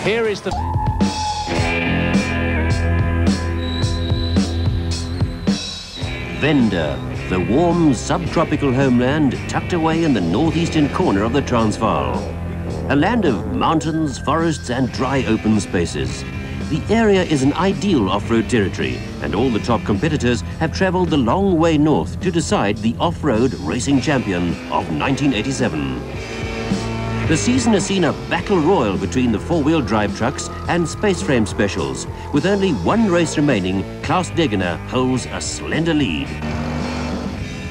Here is the... Venda, the warm subtropical homeland tucked away in the northeastern corner of the Transvaal. A land of mountains, forests and dry open spaces. The area is an ideal off-road territory, and all the top competitors have travelled the long way north to decide the off-road racing champion of 1987. The season has seen a battle royal between the four-wheel drive trucks and space frame specials. With only one race remaining, Klaus Degener holds a slender lead.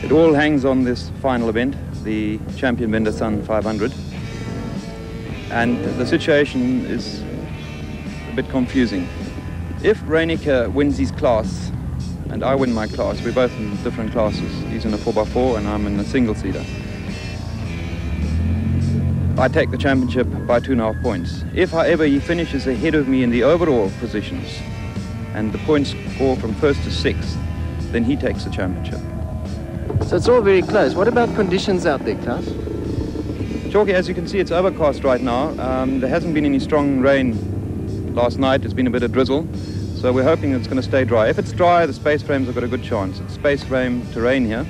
It all hangs on this final event, the champion Venda Sun 500. And the situation is a bit confusing. If Reinicke wins his class and I win my class, we're both in different classes. He's in a 4x4 and I'm in a single-seater. I take the championship by 2.5 points. If, however, he finishes ahead of me in the overall positions and the points score from first to sixth, then he takes the championship. So it's all very close. What about conditions out there, Klaus? Chalky, as you can see, it's overcast right now. There hasn't been any strong rain last night. It's been a bit of drizzle. So we're hoping it's going to stay dry. If it's dry, the space frames have got a good chance. It's space frame terrain here.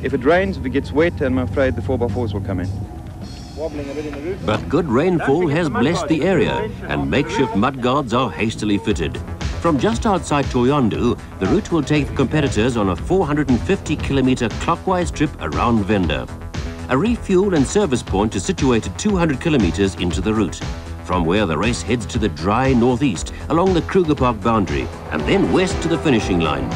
If it rains, if it gets wet, I'm afraid the 4x4s will come in. But good rainfall has blessed the area, and makeshift mudguards are hastily fitted. From just outside Thohoyandou, the route will take the competitors on a 450-kilometre clockwise trip around Venda. A refuel and service point is situated 200 kilometres into the route, from where the race heads to the dry northeast along the Kruger Park boundary and then west to the finishing line.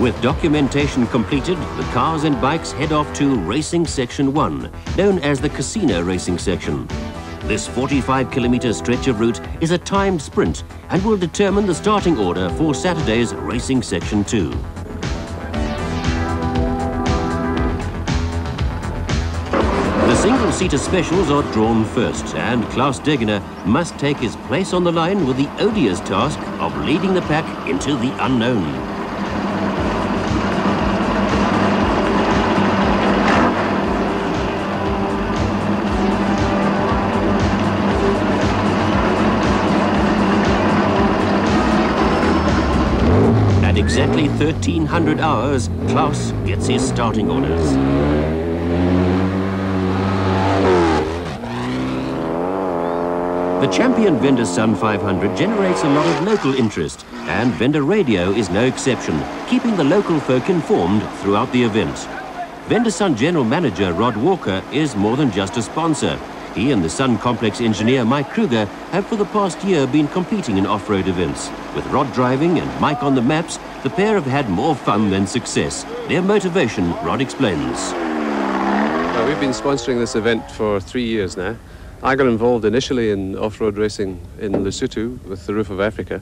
With documentation completed, the cars and bikes head off to Racing Section 1, known as the Casino Racing Section. This 45-kilometre stretch of route is a timed sprint and will determine the starting order for Saturday's Racing Section 2. The single-seater specials are drawn first, and Klaus Degener must take his place on the line with the odious task of leading the pack into the unknown. At exactly 1300 hours, Klaus gets his starting orders. The champion Venda Sun 500 generates a lot of local interest, and Venda Radio is no exception, keeping the local folk informed throughout the event. Venda Sun General Manager Rod Walker is more than just a sponsor. He and the Sun Complex engineer Mike Kruger have for the past year been competing in off-road events. With Rod driving and Mike on the maps, the pair have had more fun than success. Their motivation, Rod explains. Well, we've been sponsoring this event for 3 years now. I got involved initially in off-road racing in Lesotho with the Roof of Africa,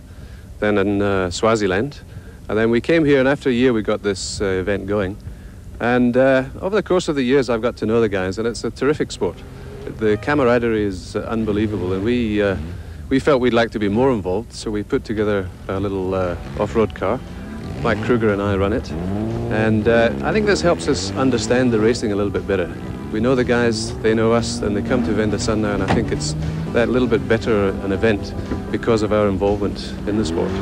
then in Swaziland. And then we came here, and after a year we got this event going. And over the course of the years I've got to know the guys, and it's a terrific sport. The camaraderie is unbelievable, and we felt we'd like to be more involved, so we put together a little off-road car. Mike Kruger and I run it, and I think this helps us understand the racing a little bit better. We know the guys, they know us, and they come to Venda Sun now, and I think it's that little bit better an event because of our involvement in the sport.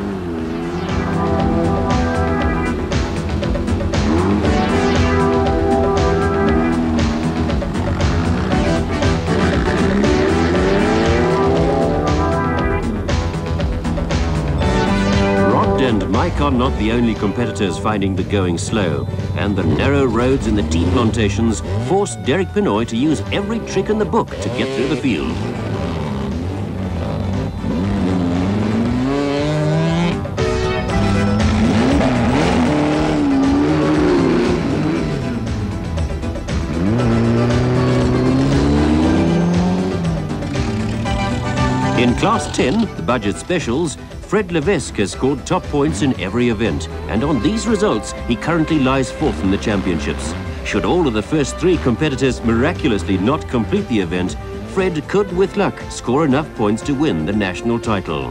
And Mike are not the only competitors finding the going slow, and the narrow roads in the tea plantations forced Derek Pinoy to use every trick in the book to get through the field. In Class 10, the budget specials, Fred Levesque has scored top points in every event, and on these results, he currently lies fourth in the championships. Should all of the first three competitors miraculously not complete the event, Fred could, with luck, score enough points to win the national title.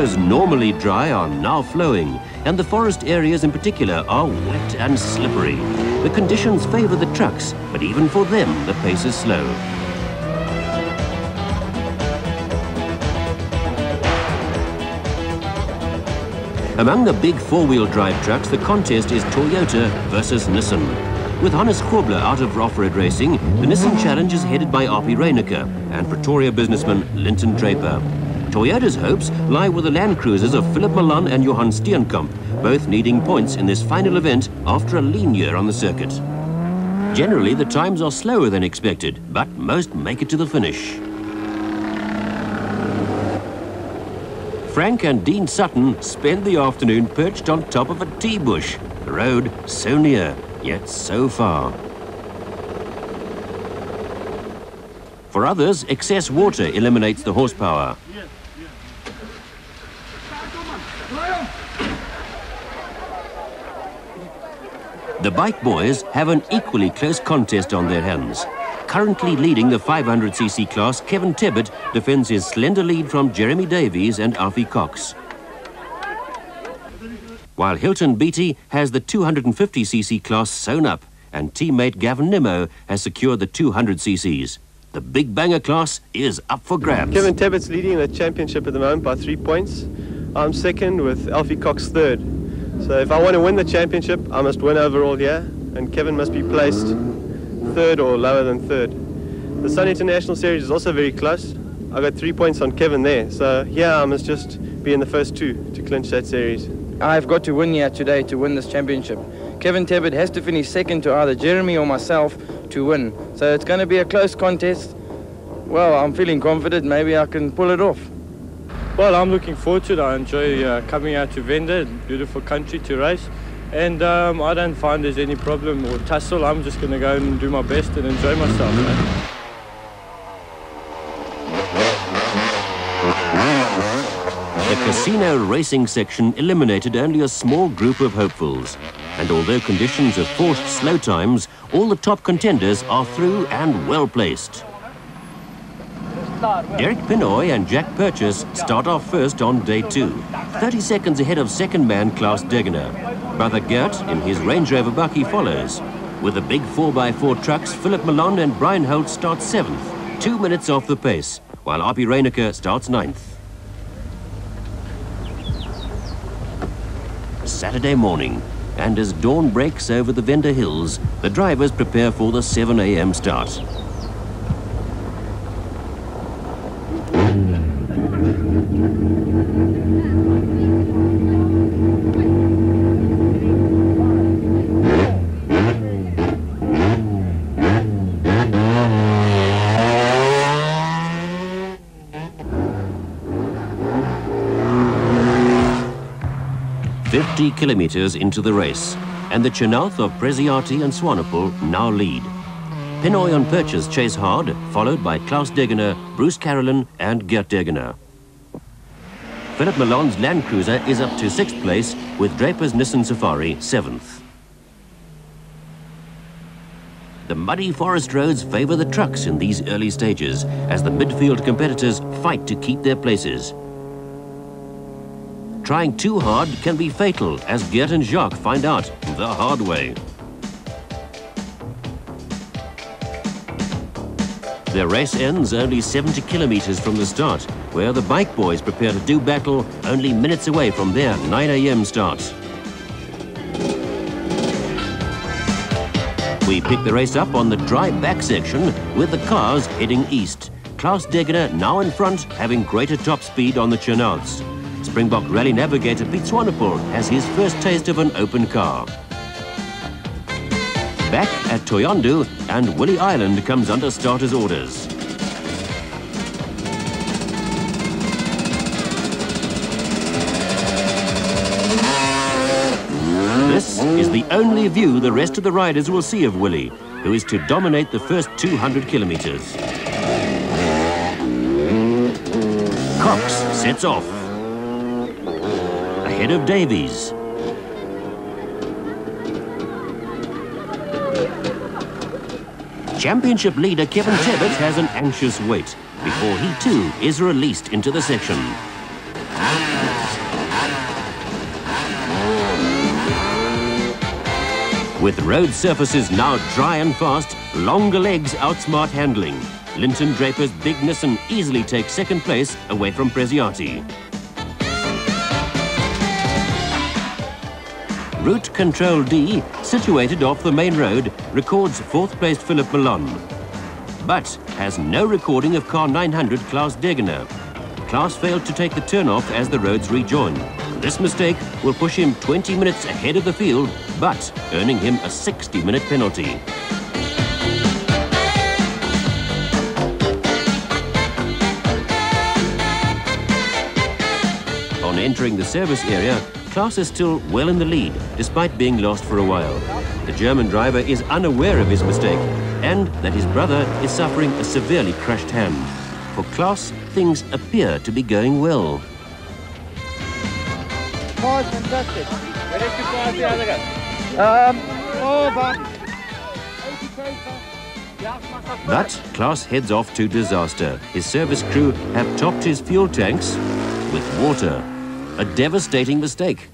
rivers normally dry are now flowing, and the forest areas in particular are wet and slippery. The conditions favour the trucks, but even for them the pace is slow. Among the big four-wheel drive trucks, the contest is Toyota versus Nissan. With Hannes Grobler out of off-road racing, the Nissan Challenge is headed by Arpi Reinecker and Pretoria businessman Linton Draper. Toyota's hopes lie with the Land Cruisers of Philip Milan and Johan Steenkamp, both needing points in this final event after a lean year on the circuit. Generally, the times are slower than expected, but most make it to the finish. Frank and Dean Sutton spend the afternoon perched on top of a tea bush. The road so near, yet so far. For others, excess water eliminates the horsepower. The bike boys have an equally close contest on their hands. Currently leading the 500cc class, Kevin Tebbett defends his slender lead from Jeremy Davies and Alfie Cox. While Hilton Beattie has the 250cc class sewn up, and teammate Gavin Nimmo has secured the 200cc's. The big banger class is up for grabs. Kevin Tebbett's leading the championship at the moment by 3 points. I'm second with Alfie Cox third. So if I want to win the championship, I must win overall here, and Kevin must be placed third or lower than third. The Sun International Series is also very close. I got 3 points on Kevin there, so here I must just be in the first two to clinch that series. I've got to win here today to win this championship. Kevin Tebbett has to finish second to either Jeremy or myself to win. So it's going to be a close contest. Well, I'm feeling confident. Maybe I can pull it off. Well, I'm looking forward to it. I enjoy coming out to Venda, beautiful country to race. And I don't find there's any problem or tussle. I'm just going to go and do my best and enjoy myself. Man. The casino racing section eliminated only a small group of hopefuls. And although conditions have forced slow times, all the top contenders are through and well placed. Derek Pinoy and Jack Purchase start off first on day 2, 30 seconds ahead of second man Klaus Degener. Brother Gert in his Range Rover Bucky follows. With the big 4x4 trucks, Philip Milan and Brian Holt start 7th, 2 minutes off the pace, while Arpi Reinecker starts 9th. Saturday morning, and as dawn breaks over the Venda Hills, the drivers prepare for the 7 a.m. start. Kilometres into the race, and the Chenouth of Preziati and Swanepoel now lead. Pinoy and Purchase chase hard, followed by Klaus Degener, Bruce Carolyn and Gert Degener. Philip Milan's Land Cruiser is up to 6th place, with Draper's Nissan Safari 7th. The muddy forest roads favour the trucks in these early stages, as the midfield competitors fight to keep their places. Trying too hard can be fatal, as Gert and Jacques find out the hard way. Their race ends only 70 kilometres from the start, where the bike boys prepare to do battle only minutes away from their 9 a.m. start. We pick the race up on the dry back section, with the cars heading east. Klaus Degener now in front, having greater top speed on the Chenouths. Springbok Rally navigator Piet Swanepoel has his first taste of an open car. Back at Toyondu, and Willie Island comes under starters' orders. This is the only view the rest of the riders will see of Willie, who is to dominate the first 200 kilometres. Cox sets off ahead of Davies. Championship leader Kevin Tebbett has an anxious wait before he too is released into the section. With road surfaces now dry and fast, longer legs outsmart handling. Linton Draper's big Nissan easily takes second place away from Preziati. Route Control D, situated off the main road, records fourth-placed Philip Malone, but has no recording of car 900 Klaus Degener. Klaus failed to take the turn-off as the roads rejoin. This mistake will push him 20 minutes ahead of the field, but earning him a 60-minute penalty. On entering the service area, Klaus is still well in the lead, despite being lost for a while. The German driver is unaware of his mistake and that his brother is suffering a severely crushed hand. For Klaus, things appear to be going well. Oh, fantastic. Where did you pass the other guy? But Klaus heads off to disaster. His service crew have topped his fuel tanks with water. A devastating mistake.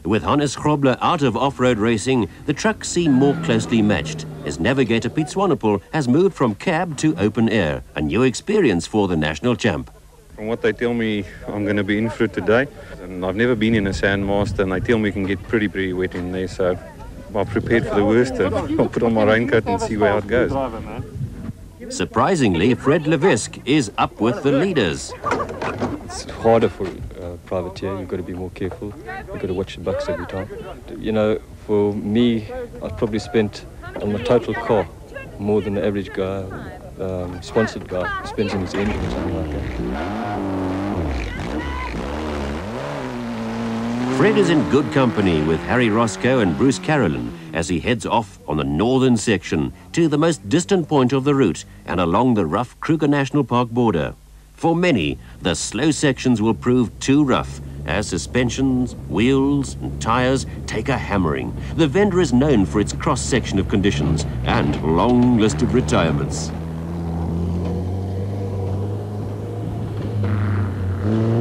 With Hannes Grobler out of off-road racing, the trucks seem more closely matched, as navigator Piet Swanepoel has moved from cab to open air, a new experience for the national champ. From what they tell me, I'm going to be in for it today. And I've never been in a Sandmaster, and they tell me it can get pretty wet in there, so I'm prepared for the worst. I'll put on my raincoat and see how it goes. Surprisingly, Fred Levesque is up with the leaders. It's harder for privateer. You've got to be more careful. You've got to watch the bucks every time. You know, for me, I've probably spent on my total car more than the average guy, sponsored guy, spends on his engine or something like that. Fred is in good company with Harry Roscoe and Bruce Carolyn as he heads off on the northern section to the most distant point of the route and along the rough Kruger National Park border. For many, the slow sections will prove too rough as suspensions, wheels and tyres take a hammering. The Venda is known for its cross-section of conditions and long list of retirements.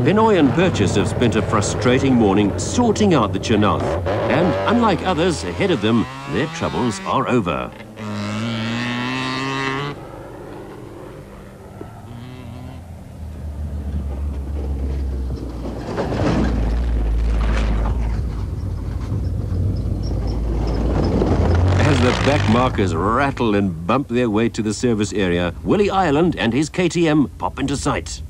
Benoy and Purchase have spent a frustrating morning sorting out the Chernath, and unlike others ahead of them, their troubles are over. As the back markers rattle and bump their way to the service area, Willie Ireland and his KTM pop into sight.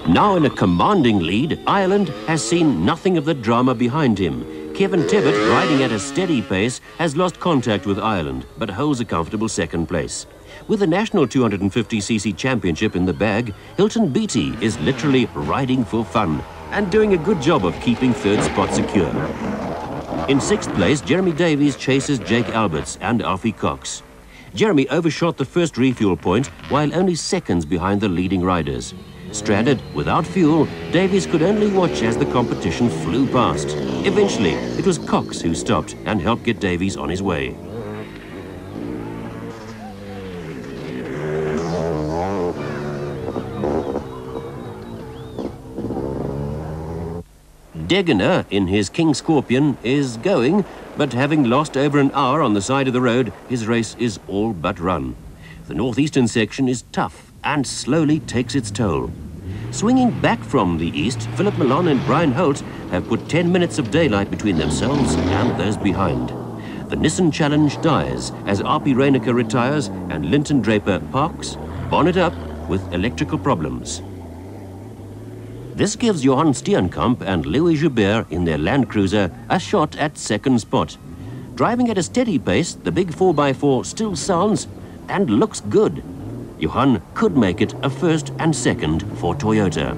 Now in a commanding lead, Ireland has seen nothing of the drama behind him. Kevin Tebbett, riding at a steady pace, has lost contact with Ireland, but holds a comfortable second place. With the National 250cc Championship in the bag, Hilton Beattie is literally riding for fun and doing a good job of keeping third spot secure. In sixth place, Jeremy Davies chases Jake Alberts and Alfie Cox. Jeremy overshot the first refuel point while only seconds behind the leading riders. Stranded without fuel, Davies could only watch as the competition flew past. Eventually, it was Cox who stopped and helped get Davies on his way. Degener, in his King Scorpion, is going, but having lost over an hour on the side of the road, his race is all but run. The northeastern section is tough and slowly takes its toll. Swinging back from the east, Philip Malone and Brian Holt have put 10 minutes of daylight between themselves and those behind. The Nissan challenge dies as RP Reinecker retires and Linton Draper parks, bonnet up, with electrical problems. This gives Johan Steenkamp and Louis Joubert in their Land Cruiser a shot at second spot. Driving at a steady pace, the big 4x4 still sounds and looks good. Johan could make it a first and second for Toyota.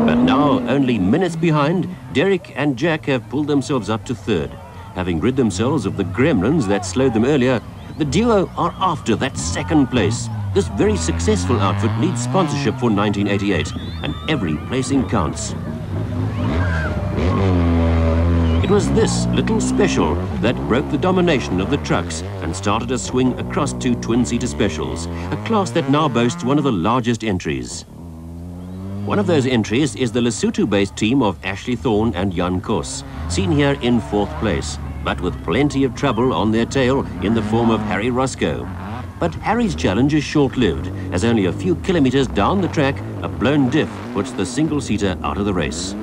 But now, only minutes behind, Derek and Jack have pulled themselves up to third. having rid themselves of the gremlins that slowed them earlier, the duo are after that second place. This very successful outfit needs sponsorship for 1988, and every placing counts. It was this little special that broke the domination of the trucks and started a swing across to twin-seater specials, a class that now boasts one of the largest entries. One of those entries is the Lesotho-based team of Ashley Thorne and Jan Kos, seen here in 4th place, but with plenty of trouble on their tail in the form of Harry Roscoe. But Harry's challenge is short-lived, as only a few kilometers down the track, a blown diff puts the single-seater out of the race.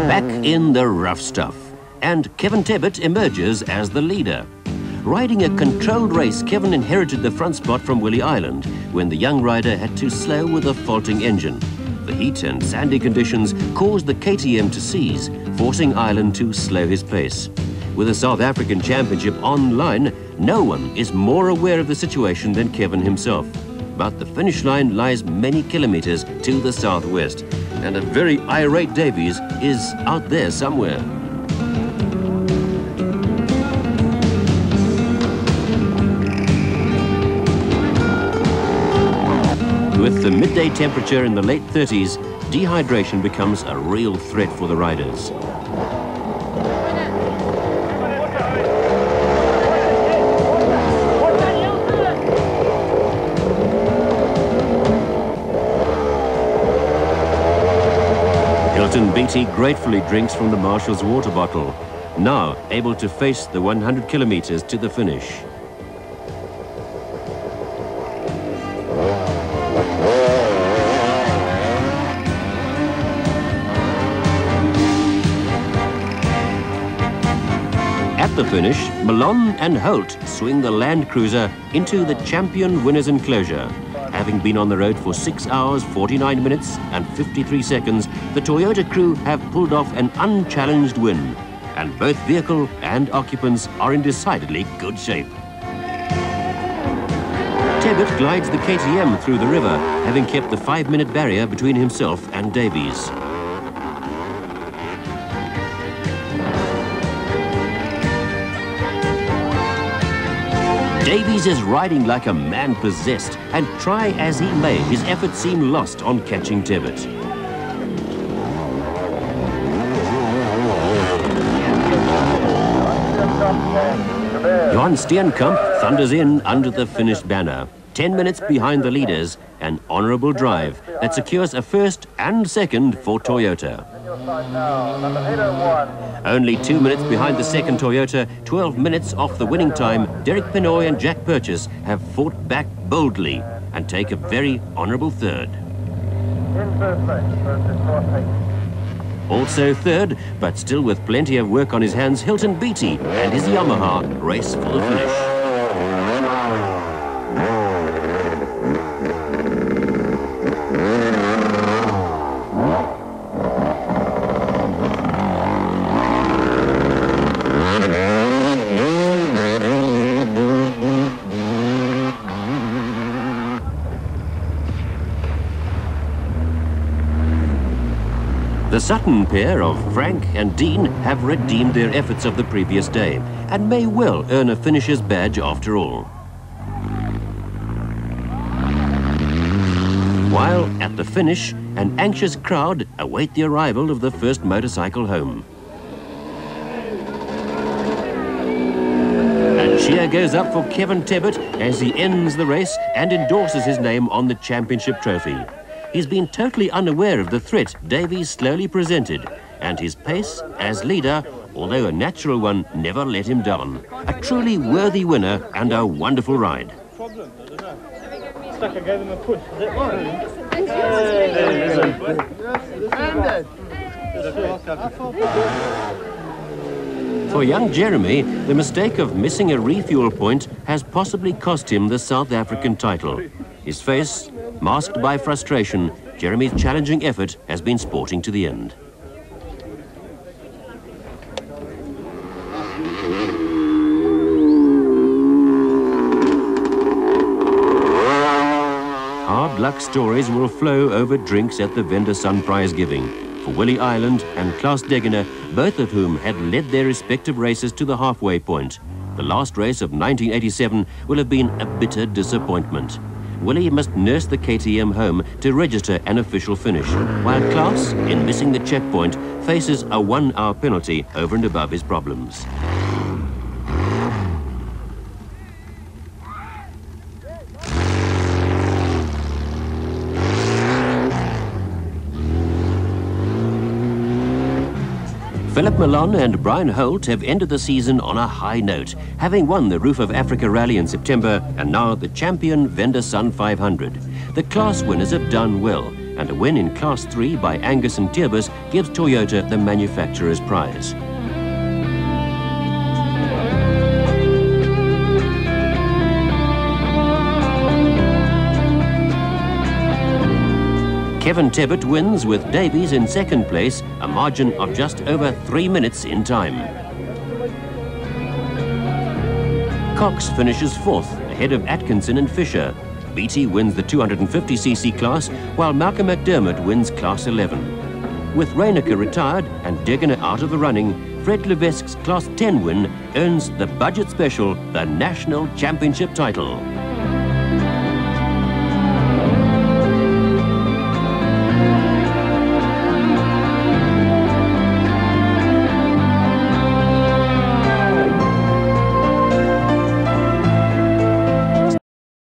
Back in the rough stuff, and Kevin Tebbit emerges as the leader. Riding a controlled race, Kevin inherited the front spot from Willie Island when the young rider had to slow with a faulting engine. The heat and sandy conditions caused the KTM to seize, forcing Island to slow his pace. With the South African Championship online, no one is more aware of the situation than Kevin himself. But the finish line lies many kilometers to the southwest, and a very irate Davies is out there somewhere. With the midday temperature in the late 30s, dehydration becomes a real threat for the riders. Hilton Beattie gratefully drinks from the marshal's water bottle, now able to face the 100 kilometers to the finish. At the finish, Malone and Holt swing the Land Cruiser into the champion winner's enclosure. Having been on the road for 6 hours, 49 minutes and 53 seconds, the Toyota crew have pulled off an unchallenged win, and both vehicle and occupants are in decidedly good shape. Tebbit glides the KTM through the river, having kept the 5-minute barrier between himself and Davies. Davies is riding like a man possessed, and try as he may, his efforts seem lost on catching Tebbit. Johan Steenkamp thunders in under the finished banner. 10 minutes behind the leaders, an honourable drive that secures a first and second for Toyota. Only 2 minutes behind the second Toyota, 12 minutes off the winning time, Derek Pinoy and Jack Purchase have fought back boldly and take a very honourable third. Also third, but still with plenty of work on his hands, Hilton Beattie and his Yamaha race for the finish. The Sutton pair of Frank and Dean have redeemed their efforts of the previous day and may well earn a finisher's badge after all. While at the finish, an anxious crowd await the arrival of the first motorcycle home. A cheer goes up for Kevin Tebbit as he ends the race and endorses his name on the championship trophy. He's been totally unaware of the threat Davies slowly presented, and his pace as leader, although a natural one, never let him down. A truly worthy winner and a wonderful ride. Stuck, I gave him a push. Is that one? For young Jeremy, the mistake of missing a refuel point has possibly cost him the South African title. His face masked by frustration, Jeremy's challenging effort has been sporting to the end. luck stories will flow over drinks at the Venda Sun prize giving for Willie Ireland and Klaus Degener, both of whom had led their respective races to the halfway point. The last race of 1987 will have been a bitter disappointment. Willie must nurse the KTM home to register an official finish, while Klaus, in missing the checkpoint, faces a 1-hour penalty over and above his problems. Philip Milan and Brian Holt have ended the season on a high note, having won the Roof of Africa Rally in September and now the champion Venda Sun 500. The class winners have done well, and a win in Class 3 by Angus and Terbus gives Toyota the manufacturer's prize. Kevin Tebbett wins with Davies in second place, a margin of just over 3 minutes in time. Cox finishes fourth, ahead of Atkinson and Fisher. Beattie wins the 250cc class, while Malcolm McDermott wins Class 11. With Reinecker retired and Degener out of the running, Fred Levesque's Class 10 win earns the budget special the National Championship title.